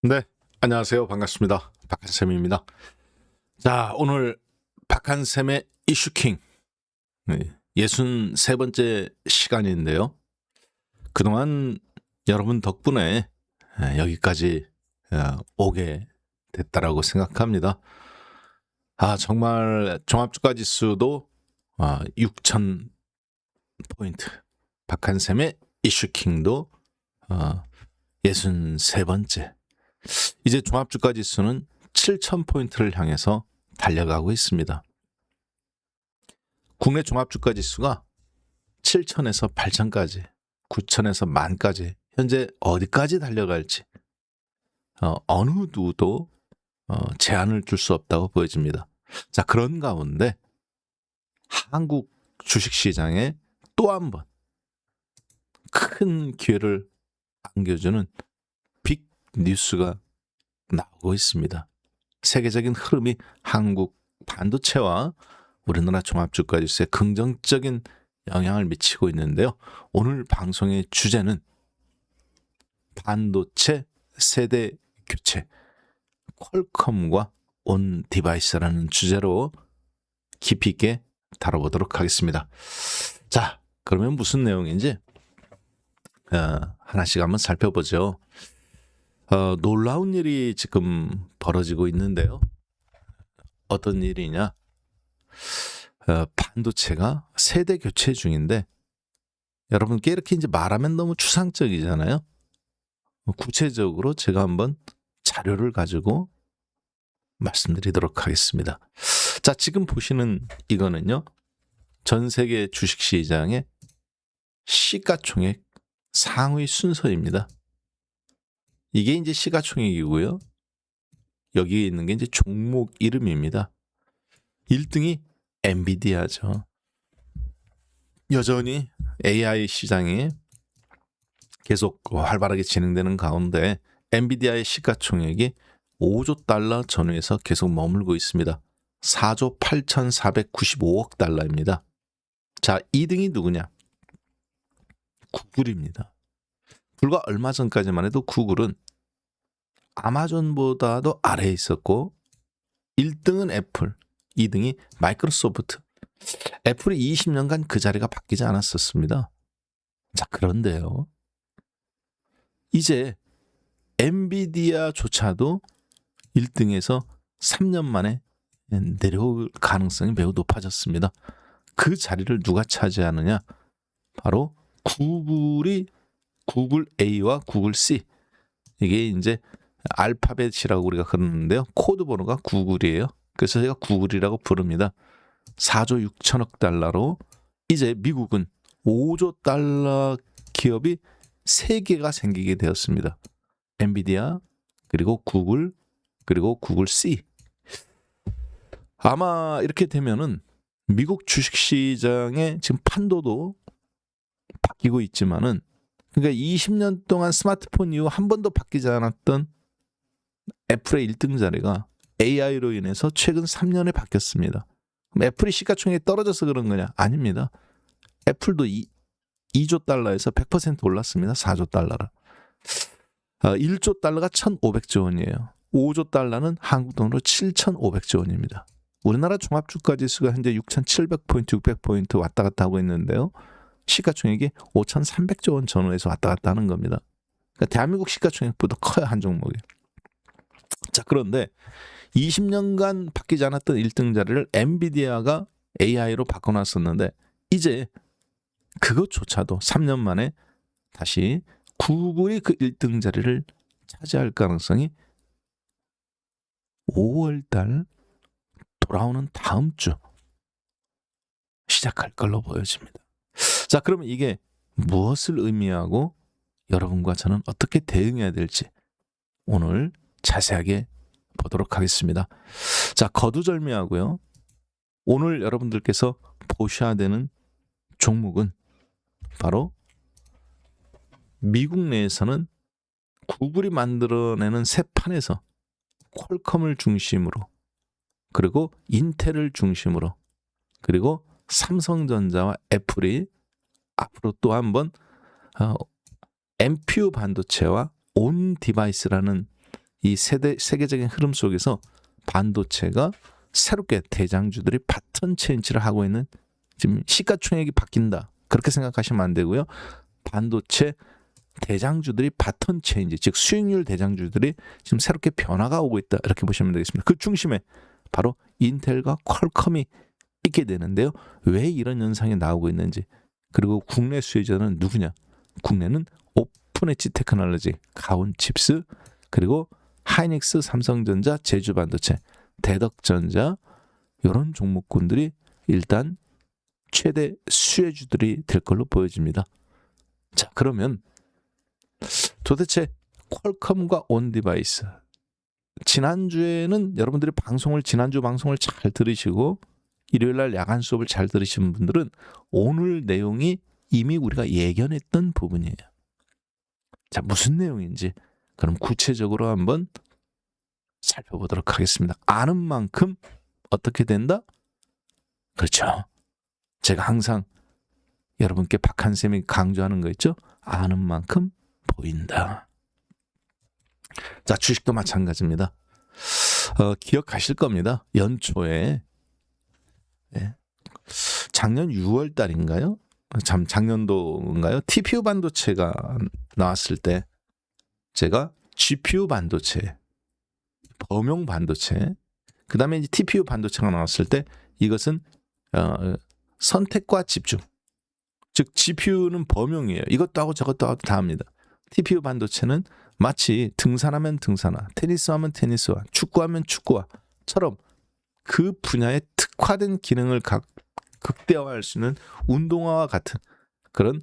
네, 안녕하세요. 반갑습니다. 박한쌤입니다. 자, 오늘 박한쌤의 이슈킹 63번째 시간인데요. 그동안 여러분 덕분에 여기까지 오게 됐다라고 생각합니다. 정말 종합주가지수도 6,000포인트, 박한쌤의 이슈킹도 63번째, 이제 종합주가지수는 7,000포인트를 향해서 달려가고 있습니다. 국내 종합주가지수가 7,000에서 8,000까지, 9,000에서 10,000까지 현재 어디까지 달려갈지 어느 누구도 제한을 둘 수 없다고 보여집니다. 자, 그런 가운데 한국 주식시장에 또 한 번 큰 기회를 안겨주는 빅 뉴스가 나오고 있습니다. 세계적인 흐름이 한국 반도체와 우리나라 종합주가지수에 긍정적인 영향을 미치고 있는데요. 오늘 방송의 주제는 반도체 세대 교체, 퀄컴과 온 디바이스라는 주제로 깊이 있게 다뤄보도록 하겠습니다. 자, 그러면 무슨 내용인지 하나씩 한번 살펴보죠. 놀라운 일이 지금 벌어지고 있는데요. 어떤 일이냐? 반도체가 세대 교체 중인데, 여러분께 이렇게 이제 말하면 너무 추상적이잖아요. 구체적으로 제가 한번 자료를 가지고 말씀드리도록 하겠습니다. 자, 지금 보시는 이거는요, 전 세계 주식시장의 시가총액 상위 순서입니다. 이게 이제 시가총액이고요. 여기에 있는 게 이제 종목 이름입니다. 1등이 엔비디아죠. 여전히 AI 시장이 계속 활발하게 진행되는 가운데 엔비디아의 시가총액이 5조 달러 전후에서 계속 머물고 있습니다. 4조 8,495억 달러입니다. 자, 2등이 누구냐? 구글입니다. 불과 얼마 전까지만 해도 구글은 아마존보다도 아래에 있었고, 1등은 애플, 2등이 마이크로소프트. 애플이 20년간 그 자리가 바뀌지 않았었습니다. 자, 그런데요, 이제 엔비디아조차도 1등에서 3년 만에 내려올 가능성이 매우 높아졌습니다. 그 자리를 누가 차지하느냐? 바로 구글 A와 구글 C. 이게 이제 알파벳이라고 우리가 그러는데요. 코드 번호가 구글이에요. 그래서 제가 구글이라고 부릅니다. 4조 6천억 달러로 이제 미국은 5조 달러 기업이 3개가 생기게 되었습니다. 엔비디아, 그리고 구글, 그리고 구글 C. 아마 이렇게 되면은 미국 주식시장의 지금 판도도 바뀌고 있지만은, 그러니까 20년 동안 스마트폰 이후 한 번도 바뀌지 않았던 애플의 1등 자리가 AI로 인해서 최근 3년에 바뀌었습니다. 그럼 애플이 시가총액이 떨어져서 그런 거냐? 아닙니다. 애플도 2조 달러에서 100% 올랐습니다. 4조 달러라. 1조 달러가 1,500조 원이에요. 5조 달러는 한국 돈으로 7,500조 원입니다. 우리나라 종합주가지수가 현재 6,700포인트, 600포인트 왔다 갔다 하고 있는데요. 시가총액이 5,300조 원 전후에서 왔다 갔다 하는 겁니다. 그러니까 대한민국 시가총액보다 커요, 한 종목이. 자, 그런데 20년간 바뀌지 않았던 1등 자리를 엔비디아가 AI로 바꿔놨었는데, 이제 그것조차도 3년 만에 다시 구글이 그 1등 자리를 차지할 가능성이 5월달 돌아오는 다음 주 시작할 걸로 보여집니다. 자, 그러면 이게 무엇을 의미하고 여러분과 저는 어떻게 대응해야 될지 오늘 자세하게 보도록 하겠습니다. 자, 거두절미하고요, 오늘 여러분들께서 보셔야 되는 종목은 바로 미국 내에서는 구글이 만들어내는 새 판에서 퀄컴을 중심으로, 그리고 인텔을 중심으로, 그리고 삼성전자와 애플이 앞으로 또 한번 NPU 반도체와 온 디바이스라는 이 세계적인 흐름 속에서 반도체가 새롭게 대장주들이 바톤 체인지를 하고 있는, 지금 시가총액이 바뀐다, 그렇게 생각하시면 안 되고요. 반도체 대장주들이 바톤 체인지, 즉 수익률 대장주들이 지금 새롭게 변화가 오고 있다, 이렇게 보시면 되겠습니다. 그 중심에 바로 인텔과 퀄컴이 있게 되는데요. 왜 이런 현상이 나오고 있는지, 그리고 국내 수혜자는 누구냐? 국내는 오픈엣지 테크놀로지, 가온칩스, 그리고 하이닉스, 삼성전자, 제주반도체, 대덕전자, 이런 종목군들이 일단 최대 수혜주들이 될 걸로 보여집니다. 자, 그러면 도대체 퀄컴과 온디바이스, 지난주에는 여러분들이 지난주 방송을 잘 들으시고 일요일날 야간 수업을 잘 들으신 분들은 오늘 내용이 이미 우리가 예견했던 부분이에요. 자, 무슨 내용인지 그럼 구체적으로 한번 살펴보도록 하겠습니다. 아는 만큼 어떻게 된다? 그렇죠. 제가 항상 여러분께 박한쌤이 강조하는 거 있죠? 아는 만큼 보인다. 자, 주식도 마찬가지입니다. 기억하실 겁니다. 연초에, 작년 6월 달인가요? 작년도인가요? TPU 반도체가 나왔을 때 제가 GPU 반도체, 범용 반도체, 그 다음에 이제 TPU 반도체가 나왔을 때 이것은 선택과 집중, 즉 GPU는 범용이에요. 이것도 하고 저것도 하고 다 합니다. TPU 반도체는 마치 등산하면 등산화, 테니스하면 테니스화, 축구하면 축구화처럼 그 분야에 특화된 기능을 극대화할 수 있는 운동화와 같은 그런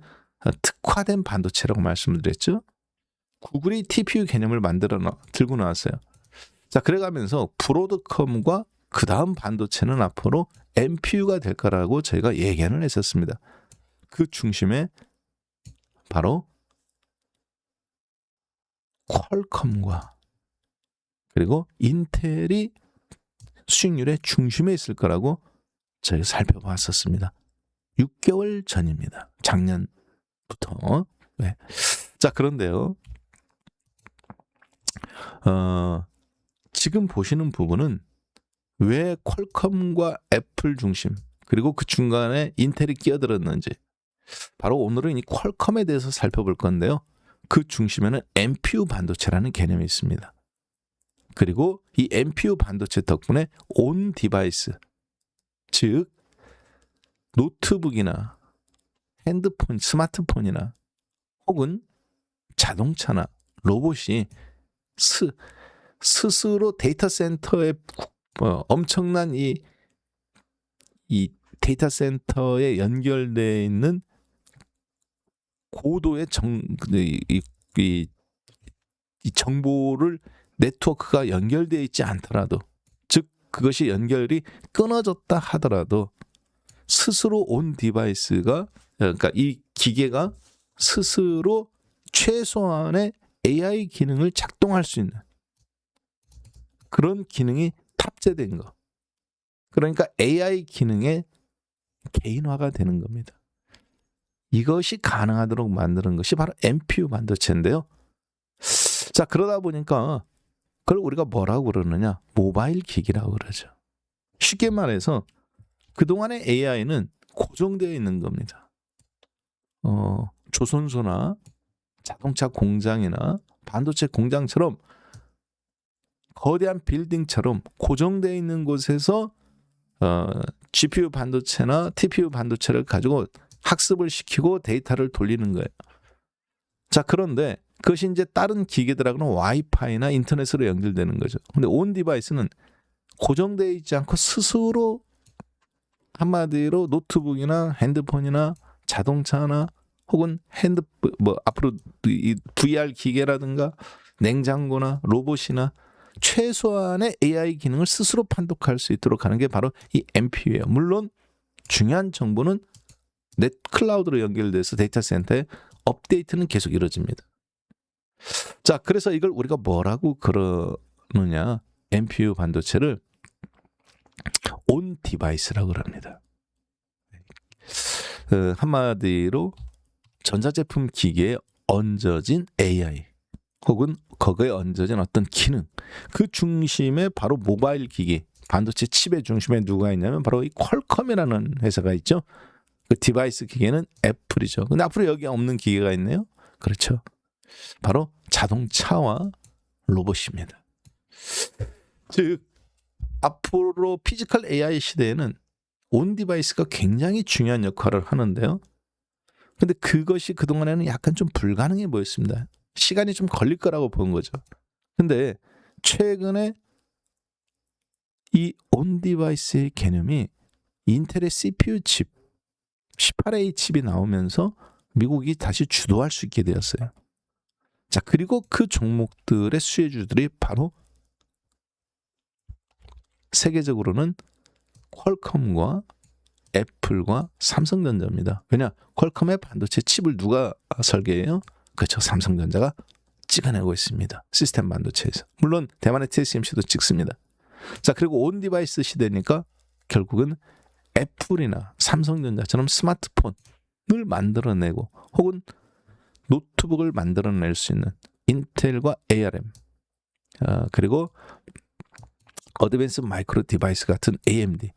특화된 반도체라고 말씀을 드렸죠. 구글이 TPU 개념을 들고 나왔어요. 자, 그래가면서 브로드컴과 그 다음 반도체는 앞으로 NPU가 될 거라고 저희가 예견을 했었습니다. 그 중심에 바로 퀄컴과 그리고 인텔이 수익률의 중심에 있을 거라고 저희가 살펴봤었습니다. 6개월 전입니다. 작년부터. 네. 자, 그런데요. 지금 보시는 부분은 왜 퀄컴과 애플 중심, 그리고 그 중간에 인텔이 끼어들었는지, 바로 오늘은 이 퀄컴에 대해서 살펴볼 건데요. 그 중심에는 NPU 반도체라는 개념이 있습니다. 그리고 이 NPU 반도체 덕분에 온 디바이스, 즉 노트북이나 핸드폰, 스마트폰이나 혹은 자동차나 로봇이 스스로 데이터 센터에 엄청난 이 데이터 센터에 연결되어 있는 고도의 이 정보를 네트워크가 연결되어 있지 않더라도, 즉 그것이 연결이 끊어졌다 하더라도 스스로 온 디바이스가, 그러니까 이 기계가 스스로 최소한의 AI 기능을 작동할 수 있는 그런 기능이 탑재된 거. 그러니까 AI 기능의 개인화가 되는 겁니다. 이것이 가능하도록 만드는 것이 바로 NPU 반도체인데요. 자, 그러다 보니까 그걸 우리가 뭐라고 그러느냐? 모바일 기기라고 그러죠. 쉽게 말해서 그동안의 AI는 고정되어 있는 겁니다. 조선소나 자동차 공장이나 반도체 공장처럼 거대한 빌딩처럼 고정되어 있는 곳에서 GPU 반도체나 TPU 반도체를 가지고 학습을 시키고 데이터를 돌리는 거예요. 자, 그런데 그것이 이제 다른 기계들하고는 와이파이나 인터넷으로 연결되는 거죠. 근데 온 디바이스는 고정되어 있지 않고 스스로, 한마디로 노트북이나 핸드폰이나 자동차나 혹은 앞으로 이 VR 기계라든가 냉장고나 로봇이나 최소한의 AI 기능을 스스로 판독할 수 있도록 하는 게 바로 이 NPU예요. 물론 중요한 정보는 클라우드로 연결돼서 데이터 센터에 업데이트는 계속 이루어집니다. 자, 그래서 이걸 우리가 뭐라고 그러느냐? NPU 반도체를 온 디바이스라고 합니다. 한마디로 전자제품 기계에 얹어진 AI, 혹은 거기에 얹어진 어떤 기능, 그 중심에 바로 모바일 기기, 반도체 칩의 중심에 누가 있냐면 바로 이 퀄컴이라는 회사가 있죠. 그 디바이스 기계는 애플이죠. 근데 앞으로 여기 없는 기계가 있네요. 그렇죠. 바로 자동차와 로봇입니다. 즉 앞으로 피지컬 AI 시대에는 온 디바이스가 굉장히 중요한 역할을 하는데요. 근데 그것이 그동안에는 약간 좀 불가능해 보였습니다. 시간이 좀 걸릴 거라고 본 거죠. 근데 최근에 이 온 디바이스의 개념이 인텔의 CPU 칩, 18A 칩이 나오면서 미국이 다시 주도할 수 있게 되었어요. 자, 그리고 그 종목들의 수혜주들이 바로 세계적으로는 퀄컴과 애플과 삼성전자입니다. 왜냐? 퀄컴의 반도체 칩을 누가 설계해요? 그렇죠. 삼성전자가 찍어내고 있습니다. 시스템 반도체에서. 물론 대만의 TSMC도 찍습니다. 자, 그리고 온 디바이스 시대니까 결국은 애플이나 삼성전자처럼 스마트폰을 만들어내고 혹은 노트북을 만들어낼 수 있는 인텔과 ARM 그리고 어드밴스 마이크로 디바이스 같은 AMD,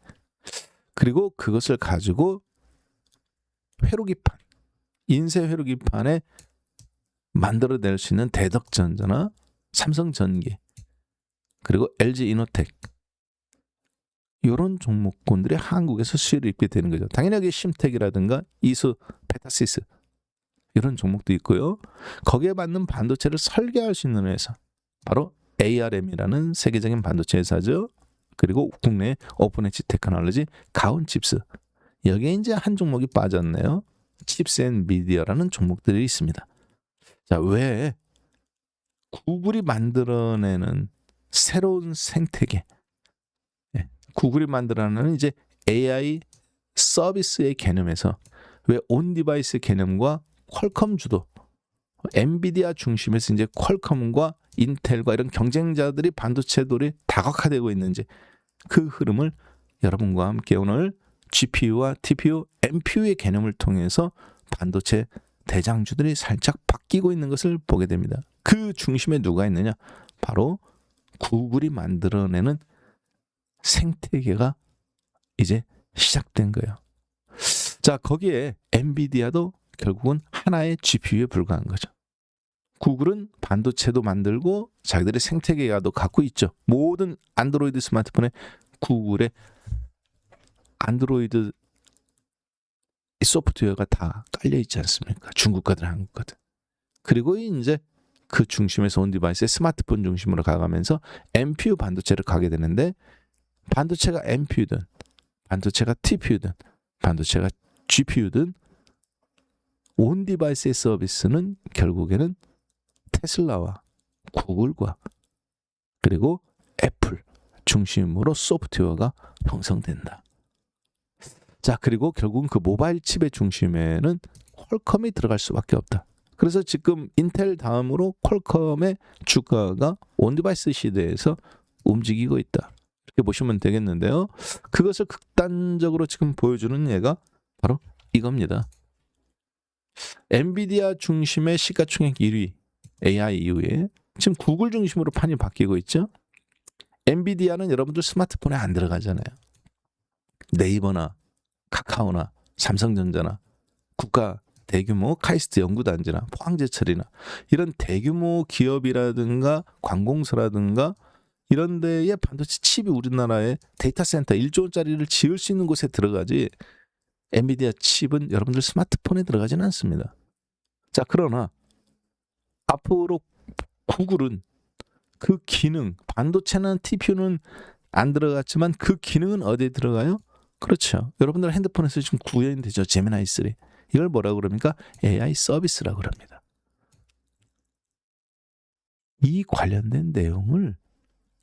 그리고 그것을 가지고 회로기판, 인쇄 회로기판에 만들어낼 수 있는 대덕전자나 삼성전기, 그리고 LG이노텍, 이런 종목군들이 한국에서 수혜를 입게 되는 거죠. 당연히 여기 심텍이라든가 이수, 페타시스 이런 종목도 있고요. 거기에 맞는 반도체를 설계할 수 있는 회사, 바로 ARM이라는 세계적인 반도체 회사죠. 그리고 국내 오픈엣지 테크놀로지, 가온칩스, 여기에 이제 한 종목이 빠졌네요. 칩스 앤 미디어라는 종목들이 있습니다. 자, 왜 구글이 만들어내는 새로운 생태계, 구글이 만들어내는 이제 AI 서비스의 개념에서 왜 온 디바이스 개념과 퀄컴 주도, 엔비디아 중심에서 이제 퀄컴과 인텔과 이런 경쟁자들이 반도체들이 다각화되고 있는지, 그 흐름을 여러분과 함께 오늘 GPU와 TPU, NPU의 개념을 통해서 반도체 대장주들이 살짝 바뀌고 있는 것을 보게 됩니다. 그 중심에 누가 있느냐? 바로 구글이 만들어내는 생태계가 이제 시작된 거예요. 자, 거기에 엔비디아도 결국은 하나의 GPU에 불과한 거죠. 구글은 반도체도 만들고 자기들의 생태계가도 갖고 있죠. 모든 안드로이드 스마트폰에 구글의 안드로이드 소프트웨어가 다 깔려 있지 않습니까? 중국 거든 한국 거든. 그리고 이제 그 중심에서 온 디바이스의 스마트폰 중심으로 가가면서 NPU 반도체를 가게 되는데, 반도체가 NPU든 반도체가 TPU든 반도체가 GPU든 온 디바이스의 서비스는 결국에는 테슬라와 구글과 그리고 애플 중심으로 소프트웨어가 형성된다. 자, 그리고 결국은 그 모바일 칩의 중심에는 퀄컴이 들어갈 수밖에 없다. 그래서 지금 인텔 다음으로 퀄컴의 주가가 온 디바이스 시대에서 움직이고 있다. 이렇게 보시면 되겠는데요. 그것을 극단적으로 지금 보여주는 예가 바로 이겁니다. 엔비디아 중심의 시가총액 1위 AI 이후에 지금 구글 중심으로 판이 바뀌고 있죠. 엔비디아는 여러분들 스마트폰에 안 들어가잖아요. 네이버나 카카오나 삼성전자나 국가 대규모 카이스트 연구단지나 포항제철이나 이런 대규모 기업이라든가 관공서라든가 이런 데에 반도체 칩이 우리나라에 데이터 센터 1조 원짜리를 지을 수 있는 곳에 들어가지, 엔비디아 칩은 여러분들 스마트폰에 들어가지는 않습니다. 자, 그러나 앞으로 구글은 그 기능, 반도체는 TPU는 안 들어갔지만 그 기능은 어디에 들어가요? 그렇죠. 여러분들 핸드폰에서 지금 구현이 되죠. 제미나이 3. 이걸 뭐라고 그럽니까? AI 서비스라고 그럽니다. 이 관련된 내용을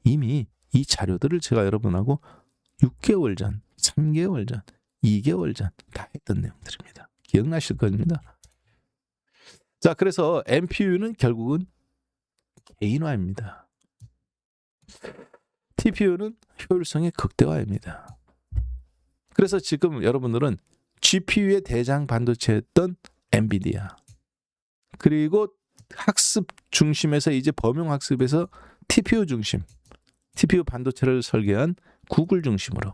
이미 이 자료들을 제가 여러분하고 6개월 전, 3개월 전, 2개월 전 다 했던 내용들입니다. 기억나실 겁니다. 자, 그래서 NPU는 결국은 개인화입니다. TPU는 효율성의 극대화입니다. 그래서 지금 여러분들은 GPU의 대장 반도체였던 엔비디아, 그리고 학습 중심에서 이제 범용 학습에서 TPU 중심, TPU 반도체를 설계한 구글 중심으로,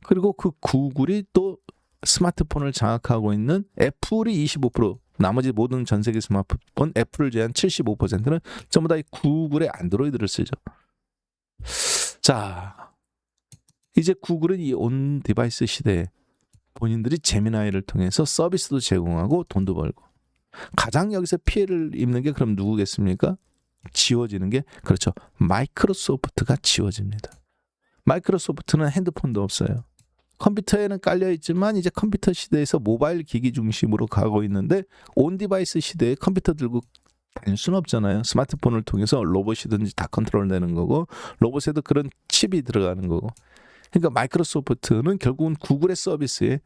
그리고 그 구글이 또 스마트폰을 장악하고 있는 애플이 25%, 나머지 모든 전 세계 스마트폰 애플을 제한 75%는 전부 다 이 구글의 안드로이드를 쓰죠. 자, 이제 구글은 이 온 디바이스 시대에 본인들이 제미나이를 통해서 서비스도 제공하고 돈도 벌고, 가장 여기서 피해를 입는 게 그럼 누구겠습니까? 지워지는 게, 그렇죠, 마이크로소프트가 지워집니다. 마이크로소프트는 핸드폰도 없어요. 컴퓨터에는 깔려 있지만 이제 컴퓨터 시대에서 모바일 기기 중심으로 가고 있는데, 온 디바이스 시대에 컴퓨터 들고 다닐 수는 없잖아요. 스마트폰을 통해서 로봇이든지 다 컨트롤되는 거고, 로봇에도 그런 칩이 들어가는 거고. 그러니까 마이크로소프트는 결국은 구글의 서비스에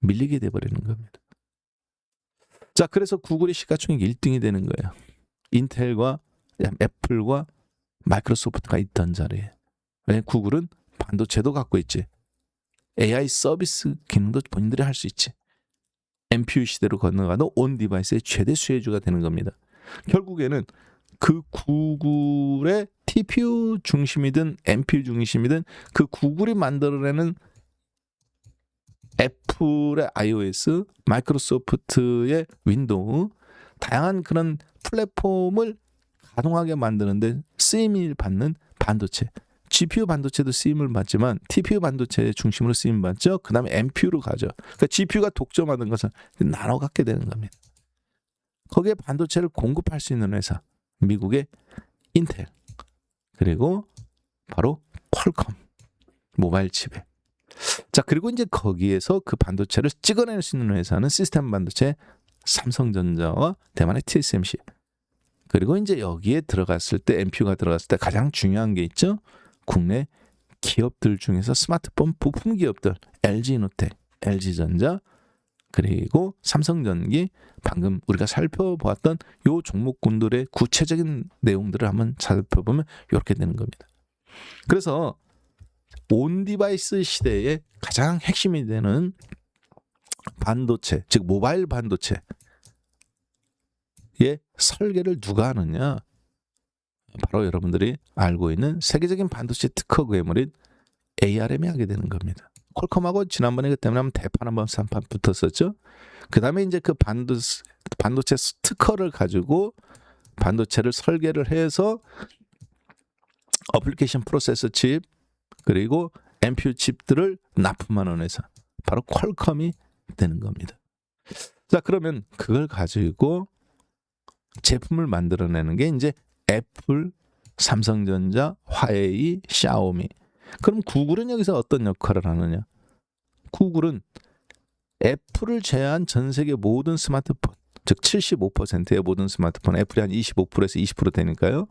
밀리게 돼버리는 겁니다. 자, 그래서 구글이 시가총액 1등이 되는 거예요. 인텔과 애플과 마이크로소프트가 있던 자리에. 왜냐면 구글은 반도체도 갖고 있지, AI 서비스 기능도 본인들이 할 수 있지. MPU 시대로 건너가도 온 디바이스의 최대 수혜주가 되는 겁니다. 결국에는 그 구글의 TPU 중심이든 MPU 중심이든 그 구글이 만들어내는 애플의 iOS, 마이크로소프트의 윈도우, 다양한 그런 플랫폼을 가동하게 만드는데 쓰임을 받는 반도체, GPU 반도체도 쓰임을 받지만 TPU 반도체 중심으로 쓰임 받죠. 그 다음에 MPU로 가죠. 그러니까 GPU가 독점하는 것을 나눠 갖게 되는 겁니다. 거기에 반도체를 공급할 수 있는 회사, 미국의 인텔, 그리고 바로 퀄컴, 모바일 칩에. 자, 그리고 이제 거기에서 그 반도체를 찍어낼 수 있는 회사는 시스템 반도체 삼성전자와 대만의 TSMC. 그리고 이제 여기에 들어갔을 때, MPU가 들어갔을 때 가장 중요한 게 있죠. 국내 기업들 중에서 스마트폰 부품 기업들, LG노텍, LG전자, 그리고 삼성전기, 방금 우리가 살펴보았던 요 종목군들의 구체적인 내용들을 한번 살펴보면 이렇게 되는 겁니다. 그래서 온 디바이스 시대의 가장 핵심이 되는 반도체, 즉 모바일 반도체의 설계를 누가 하느냐? 바로 여러분들이 알고 있는 세계적인 반도체 특허 괴물인 ARM이 하게 되는 겁니다. 퀄컴하고 지난번에 그 때문에 한번 대판 한번 한판 붙었었죠. 그 다음에 이제 그 반도체 특허를 가지고 반도체를 설계를 해서 어플리케이션 프로세서 칩, 그리고 MPU 칩들을 납품하는 회사, 바로 퀄컴이 되는 겁니다. 자, 그러면 그걸 가지고 제품을 만들어내는 게 이제 애플, 삼성전자, 화웨이, 샤오미. 그럼 구글은 여기서 어떤 역할을 하느냐? 구글은 애플을 제외한 전 세계 모든 스마트폰, 즉 75%의 모든 스마트폰, 애플이 한 25%에서 20% 되니까요.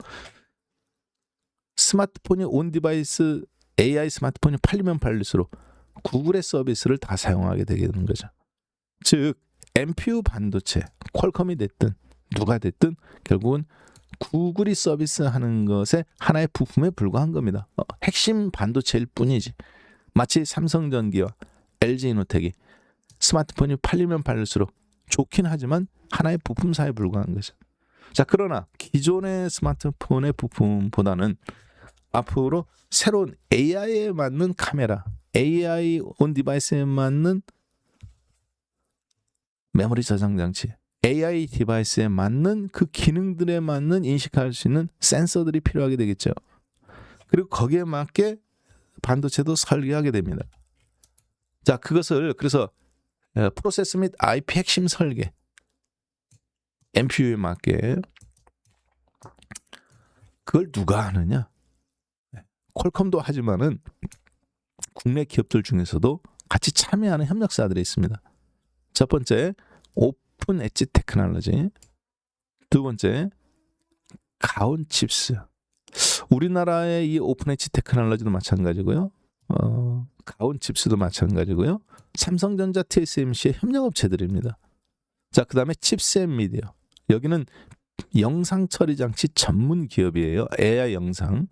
스마트폰이 온 디바이스 AI 스마트폰이 팔리면 팔릴수록 구글의 서비스를 다 사용하게 되게 되는 거죠. 즉 MPU 반도체, 퀄컴이 됐든 누가 됐든 결국은 구글이 서비스하는 것의 하나의 부품에 불과한 겁니다. 핵심 반도체일 뿐이지. 마치 삼성전기와 LG노텍이 스마트폰이 팔리면 팔릴수록 좋긴 하지만 하나의 부품사에 불과한 거죠. 자, 그러나 기존의 스마트폰의 부품보다는 앞으로 새로운 AI에 맞는 카메라, AI 온 디바이스에 맞는 메모리 저장 장치, AI 디바이스에 맞는 그 기능들에 맞는 인식할 수 있는 센서들이 필요하게 되겠죠. 그리고 거기에 맞게 반도체도 설계하게 됩니다. 자, 그것을 그래서 프로세스 및 IP 핵심 설계, MPU에 맞게 그걸 누가 하느냐? 퀄컴도 하지만은 국내 기업들 중에서도 같이 참여하는 협력사들이 있습니다. 첫 번째, 오픈 엣지 테크놀로지. 두 번째, 가온 칩스. 우리나라의 이 오픈 엣지 테크놀로지도 마찬가지고요. 가온 칩스도 마찬가지고요. 삼성전자, TSMC의 협력업체들입니다. 자, 그 다음에 칩셋 미디어. 여기는 영상 처리 장치 전문 기업이에요. AI 영상.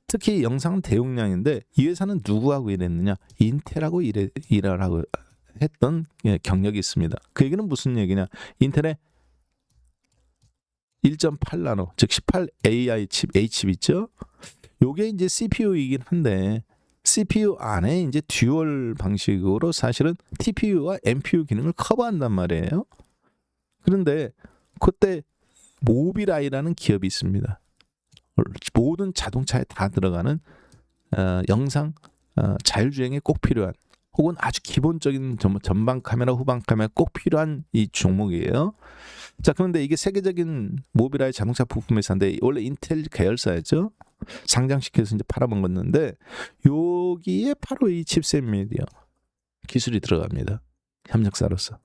특히 영상 대용량인데 이 회사는 누구하고 일했느냐? 인텔하고 일하라고 했던 경력이 있습니다. 그 얘기는 무슨 얘기냐? 인텔의 1.8나노, 즉 18AI 칩, A칩 있죠? 요게 이제 CPU이긴 한데 CPU 안에 이제 듀얼 방식으로 사실은 TPU와 NPU 기능을 커버한단 말이에요. 그런데 그때 모빌아이라는 기업이 있습니다. 모든 자동차에 다 들어가는 영상 자율주행에 꼭 필요한 혹은 아주 기본적인 전방 카메라, 후방 카메라 꼭 필요한 이 종목이에요. 자, 그런데 이게 세계적인 모빌아이 자동차 부품 회사인데 원래 인텔 계열사였죠. 상장시켜서 이제 팔아먹었는데 여기에 바로 이 칩셋 미디어 기술이 들어갑니다. 협력사로서.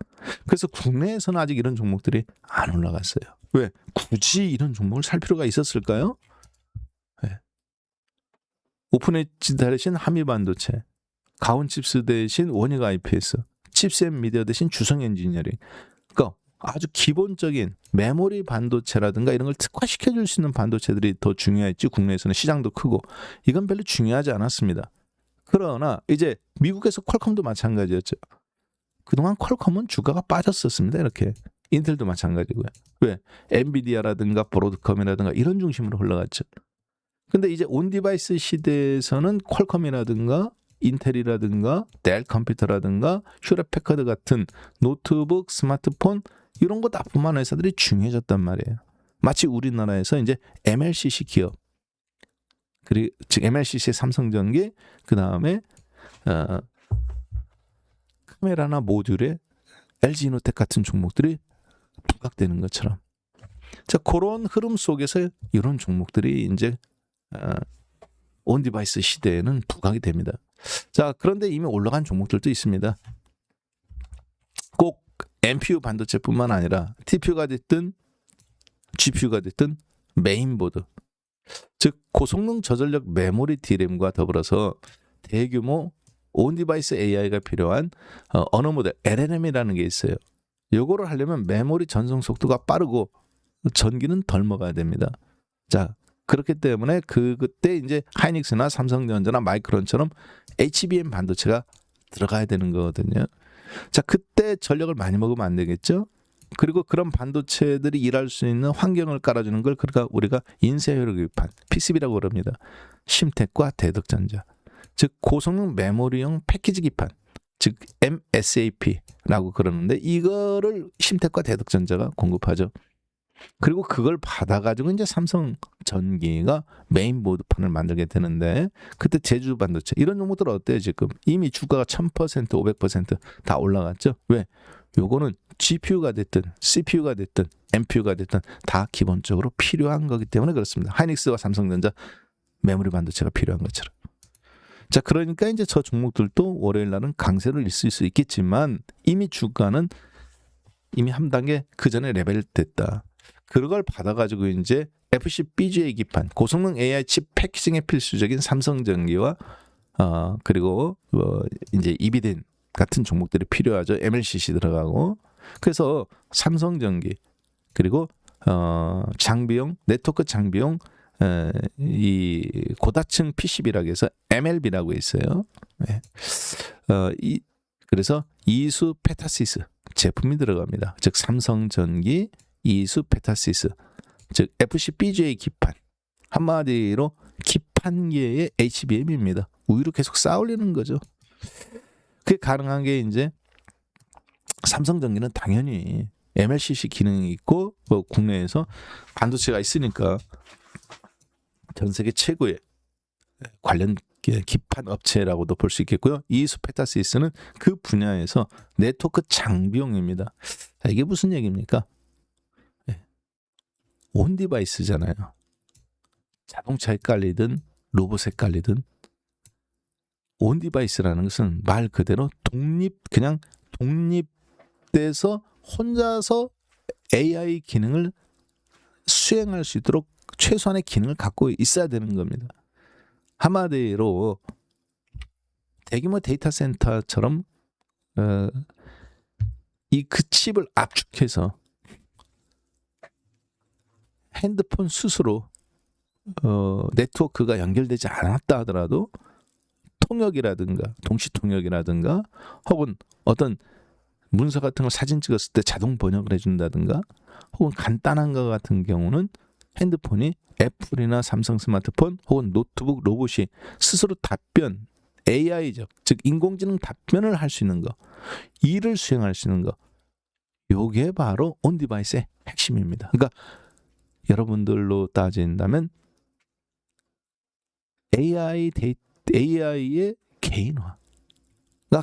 그래서 국내에서는 아직 이런 종목들이 안 올라갔어요. 왜? 굳이 이런 종목을 살 필요가 있었을까요? 네. 오픈엣지 대신 한미반도체, 가온칩스 대신 원익 IPS, 칩셋 미디어 대신 주성 엔지니어링. 그러니까 아주 기본적인 메모리 반도체라든가 이런 걸 특화시켜줄 수 있는 반도체들이 더 중요했지. 국내에서는 시장도 크고 이건 별로 중요하지 않았습니다. 그러나 이제 미국에서 퀄컴도 마찬가지였죠. 그동안 퀄컴은 주가가 빠졌었습니다. 이렇게 인텔도 마찬가지고요. 왜? 엔비디아라든가 브로드컴이라든가 이런 중심으로 흘러갔죠. 근데 이제 온디바이스 시대에서는 퀄컴이라든가 인텔이라든가 델 컴퓨터라든가 휴렛 패커드 같은 노트북, 스마트폰 이런 거 납품하는 회사들이 중요해졌단 말이에요. 마치 우리나라에서 이제 MLCC 기업, 그리고 즉 MLCC의 삼성전기, 그 다음에 카메라나 모듈에 LG이노텍 같은 종목들이 부각되는 것처럼. 자, 그런 흐름 속에서 이런 종목들이 이제 온디바이스 시대에는 부각이 됩니다. 자, 그런데 이미 올라간 종목들도 있습니다. 꼭 NPU 반도체뿐만 아니라 TPU가 됐든 GPU가 됐든 메인보드, 즉 고성능 저전력 메모리 DRAM과 더불어서 대규모 온디바이스 AI가 필요한 언어 모델 LLM이라는 게 있어요. 요거를 하려면 메모리 전송 속도가 빠르고 전기는 덜 먹어야 됩니다. 자, 그렇기 때문에 그때 이제 하이닉스나 삼성전자나 마이크론처럼 HBM 반도체가 들어가야 되는 거거든요. 자, 그때 전력을 많이 먹으면 안 되겠죠? 그리고 그런 반도체들이 일할 수 있는 환경을 깔아주는 걸 그러니까 우리가 인쇄효력 기판, PCB라고 그럽니다. 심텍과 대덕전자. 즉 고성능 메모리용 패키지 기판, 즉 MSAP라고 그러는데 이거를 심텍과 대덕전자가 공급하죠. 그리고 그걸 받아가지고 이제 삼성전기가 메인보드판을 만들게 되는데 그때 제주 반도체 이런 종목들 어때요 지금? 이미 주가가 1000%, 500%다 올라갔죠. 왜? 요거는 GPU가 됐든 CPU가 됐든 NPU가 됐든 다 기본적으로 필요한 거기 때문에 그렇습니다. 하이닉스와 삼성전자 메모리 반도체가 필요한 것처럼. 자, 그러니까 이제 저 종목들도 월요일 날은 강세를 있을 수 있겠지만 이미 주가는 이미 한 단계 그 전에 레벨 됐다. 그걸 받아가지고 이제 FCBGA 기판, 고성능 AI 칩 패키징에 필수적인 삼성전기와 그리고 이제 이비딘 같은 종목들이 필요하죠. MLCC 들어가고 그래서 삼성전기 그리고 장비용 네트워크 장비용 이 고다층 PCB라고 해서 MLB라고 있어요. 네. 그래서 이수 페타시스 제품이 들어갑니다. 즉 삼성전기 이수 페타시스, 즉 FCBGA 기판, 한마디로 기판계의 HBM입니다. 우위로 계속 쌓아올리는 거죠. 그게 가능한 게 이제 삼성전기는 당연히 MLCC 기능이 있고 국내에서 반도체가 있으니까 전 세계 최고의 관련 기판 업체라고도 볼 수 있겠고요. 이수 페타시스는 그 분야에서 네트워크 장비용입니다. 자, 이게 무슨 얘기입니까? 온 디바이스잖아요. 자동차에 깔리든 로봇에 깔리든 온 디바이스라는 것은 말 그대로 그냥 독립돼서 혼자서 AI 기능을 수행할 수 있도록 최소한의 기능을 갖고 있어야 되는 겁니다. 한마디로 대규모 데이터 센터처럼 이 그 칩을 압축해서 핸드폰 스스로 네트워크가 연결되지 않았다 하더라도 통역이라든가 동시 통역이라든가 혹은 어떤 문서 같은 걸 사진 찍었을 때 자동 번역을 해준다든가 혹은 간단한 것 같은 경우는 핸드폰이 애플이나 삼성 스마트폰 혹은 노트북 로봇이 스스로 답변, AI적, 즉 인공지능 답변을 할 수 있는 거, 일을 수행할 수 있는 거, 요게 바로 온 디바이스의 핵심입니다. 그러니까 여러분들로 따진다면 AI의 개인화가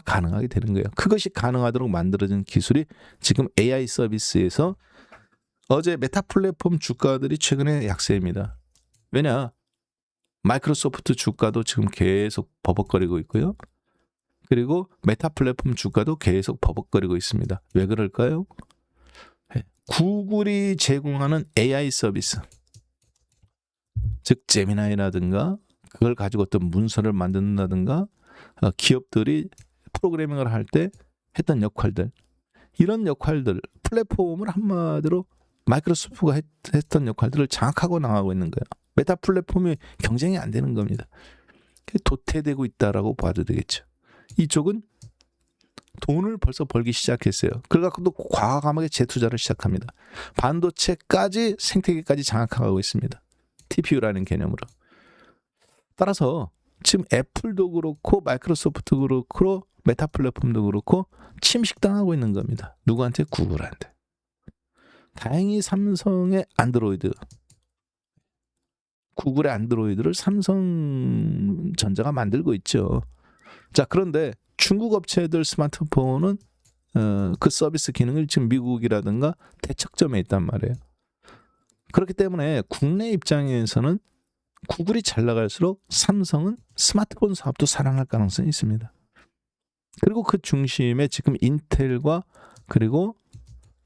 가능하게 되는 거예요. 그것이 가능하도록 만들어진 기술이 지금 AI 서비스에서 어제 메타 플랫폼 주가들이 최근에 약세입니다. 왜냐? 마이크로소프트 주가도 지금 계속 버벅거리고 있고요. 그리고 메타 플랫폼 주가도 계속 버벅거리고 있습니다. 왜 그럴까요? 구글이 제공하는 AI 서비스, 즉 제미나이라든가 그걸 가지고 어떤 문서를 만든다든가 기업들이 프로그래밍을 할 때 했던 역할들, 이런 역할들, 플랫폼을 한마디로 마이크로소프트가 했던 역할들을 장악하고 나가고 있는 거예요. 메타 플랫폼이 경쟁이 안 되는 겁니다. 도태되고 있다라고 봐도 되겠죠. 이쪽은 돈을 벌써 벌기 시작했어요. 그래갖고 또 과감하게 재투자를 시작합니다. 반도체까지 생태계까지 장악하고 있습니다. TPU라는 개념으로. 따라서 지금 애플도 그렇고 마이크로소프트도 그렇고 메타 플랫폼도 그렇고 침식당하고 있는 겁니다. 누구한테? 구글한테. 다행히 삼성의 안드로이드, 구글의 안드로이드를 삼성전자가 만들고 있죠. 자, 그런데 중국 업체들 스마트폰은 그 서비스 기능을 지금 미국이라든가 대척점에 있단 말이에요. 그렇기 때문에 국내 입장에서는 구글이 잘 나갈수록 삼성은 스마트폰 사업도 살아날 가능성이 있습니다. 그리고 그 중심에 지금 인텔과 그리고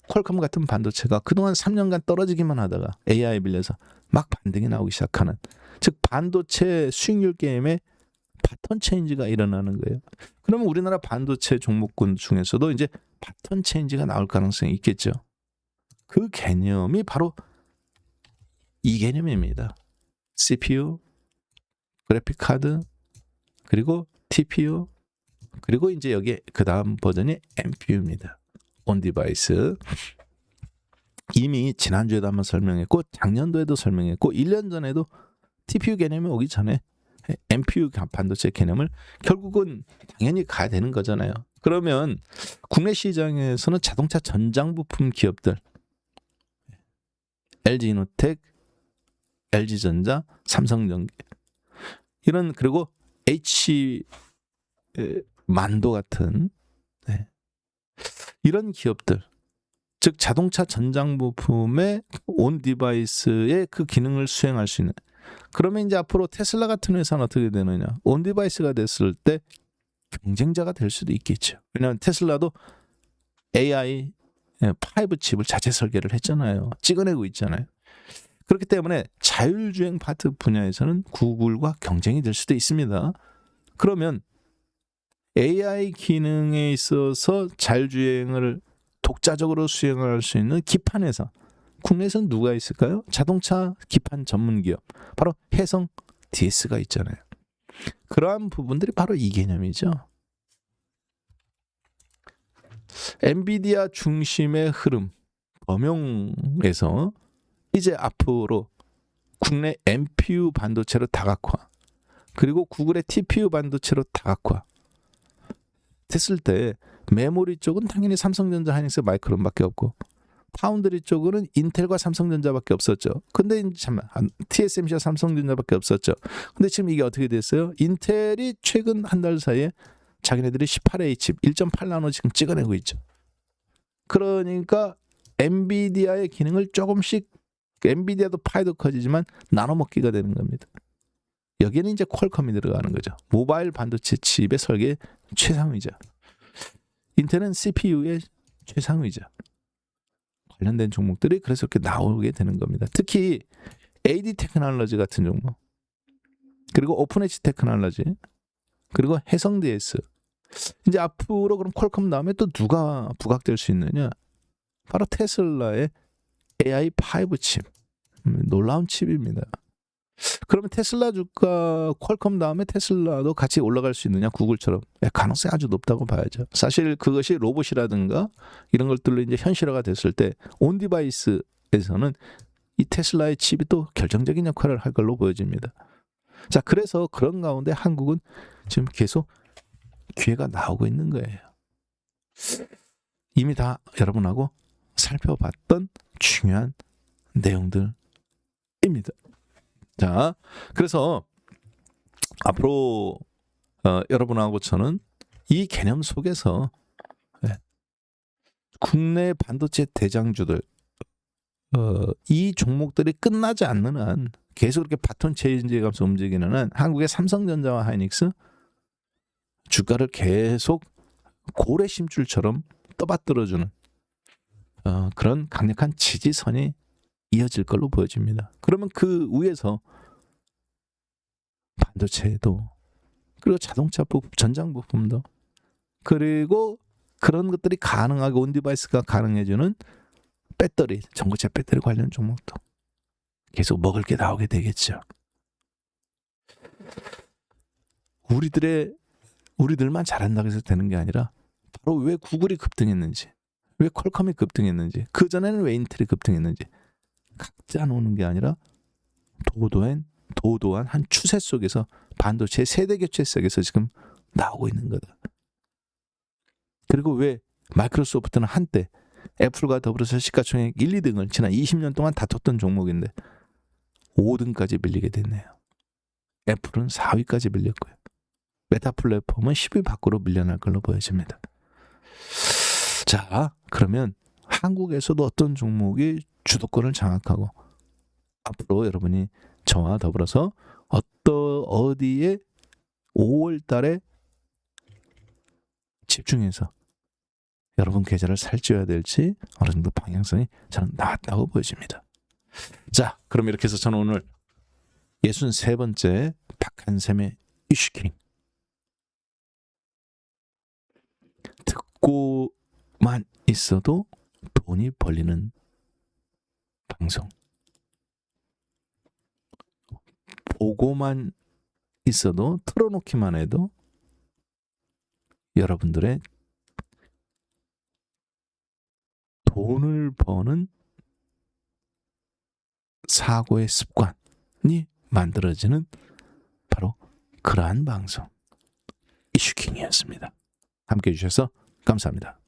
퀄컴 같은 반도체가 그동안 3년간 떨어지기만 하다가 AI 빌려서 막 반등이 나오기 시작하는, 즉 반도체 수익률 게임에 패턴 체인지가 일어나는 거예요. 그러면 우리나라 반도체 종목군 중에서도 이제 패턴 체인지가 나올 가능성이 있겠죠. 그 개념이 바로 이 개념입니다. CPU, 그래픽 카드, 그리고 TPU, 그리고 이제 여기에 그 다음 버전이 NPU입니다. 온 디바이스. 이미 지난주에도 한번 설명했고 작년도에도 설명했고 1년 전에도 TPU 개념이 오기 전에 NPU 반도체 개념을 결국은 당연히 가야 되는 거잖아요. 그러면 국내 시장에서는 자동차 전장 부품 기업들, LG이노텍, LG전자, 삼성전기, 이런, 그리고 H만도 같은 이런 기업들, 즉 자동차 전장 부품의 온 디바이스의 그 기능을 수행할 수 있는, 그러면 이제 앞으로 테슬라 같은 회사는 어떻게 되느냐? 온 디바이스가 됐을 때 경쟁자가 될 수도 있겠죠. 왜냐하면 테슬라도 AI 5 칩을 자체 설계를 했잖아요. 찍어내고 있잖아요. 그렇기 때문에 자율주행 파트 분야에서는 구글과 경쟁이 될 수도 있습니다. 그러면 AI 기능에 있어서 자율주행을 독자적으로 수행할 수 있는 기판 회사, 국내에서는 누가 있을까요? 자동차 기판 전문 기업, 바로 해성 DS가 있잖아요. 그러한 부분들이 바로 이 개념이죠. 엔비디아 중심의 흐름, 범용에서 이제 앞으로 국내 NPU 반도체로 다각화, 그리고 구글의 TPU 반도체로 다각화 됐을 때 메모리 쪽은 당연히 삼성전자, 하이닉스, 마이크론밖에 없고 파운드리 쪽은 인텔과 삼성전자밖에 없었죠. 근데 잠깐 TSMC와 삼성전자밖에 없었죠. 근데 지금 이게 어떻게 됐어요? 인텔이 최근 한 달 사이에 자기네들이 18A 칩 1.8나노 지금 찍어내고 있죠. 그러니까 엔비디아의 기능을 조금씩, 엔비디아도 파이도 커지지만 나눠 먹기가 되는 겁니다. 여기에는 이제 퀄컴이 들어가는 거죠. 모바일 반도체 칩의 설계 최상위자. 인텔은 CPU의 최상위자. 관련된 종목들이 그래서 이렇게 나오게 되는 겁니다. 특히 AD 테크놀로지 같은 종목, 그리고 오픈 엣지 테크놀로지, 그리고 해성 DS. 이제 앞으로 그럼 퀄컴 다음에 또 누가 부각될 수 있느냐? 바로 테슬라의 AI5 칩. 놀라운 칩입니다. 그러면 테슬라 주가 퀄컴 다음에 테슬라도 같이 올라갈 수 있느냐? 구글처럼. 가능성이 아주 높다고 봐야죠. 사실 그것이 로봇이라든가 이런 것들로 이제 현실화가 됐을 때 온 디바이스에서는 이 테슬라의 칩이 또 결정적인 역할을 할 걸로 보여집니다. 자, 그래서 그런 가운데 한국은 지금 계속 기회가 나오고 있는 거예요. 이미 다 여러분하고 살펴봤던 중요한 내용들입니다. 자, 그래서 앞으로 여러분하고 저는 이 개념 속에서 국내 반도체 대장주들 이 종목들이 끝나지 않는 한 계속 이렇게 바톤 체인지하면서 움직이는 한 한국의 삼성전자와 하이닉스 주가를 계속 고래 심줄처럼 떠받들어주는 그런 강력한 지지선이 이어질 걸로 보여집니다. 그러면 그 위에서 반도체도 그리고 자동차 부품, 전장 부품도 그리고 그런 것들이 가능하게 온 디바이스가 가능해주는 배터리, 전고체 배터리 관련 종목도 계속 먹을 게 나오게 되겠죠. 우리들만 잘한다고 해서 되는 게 아니라 바로 왜 구글이 급등했는지, 왜 퀄컴이 급등했는지, 그 전에는 왜 인텔이 급등했는지 각자 노는 게 아니라 도도한 한 추세 속에서 반도체 세대 교체 속에서 지금 나오고 있는 거다. 그리고 왜 마이크로소프트는 한때 애플과 더불어서 시가총액 1, 2등을 지난 20년 동안 다퉜던 종목인데 5등까지 밀리게 됐네요. 애플은 4위까지 밀렸고요. 메타 플랫폼은 10위 밖으로 밀려날 걸로 보여집니다. 자, 그러면 한국에서도 어떤 종목이 주도권을 장악하고 앞으로 여러분이 저와 더불어서 어디에 5월 달에 집중해서 여러분 계좌를 살찌워야 될지 어느 정도 방향성이 저는 나왔다고 보여집니다. 자, 그럼 이렇게 해서 저는 오늘 63번째 박한샘의 이슈킹 듣고만 있어도 돈이 벌리는 방송, 보고만 있어도 틀어놓기만 해도 여러분들의 돈을 버는 사고의 습관이 만들어지는 바로 그러한 방송 이슈킹이었습니다. 함께해 주셔서 감사합니다.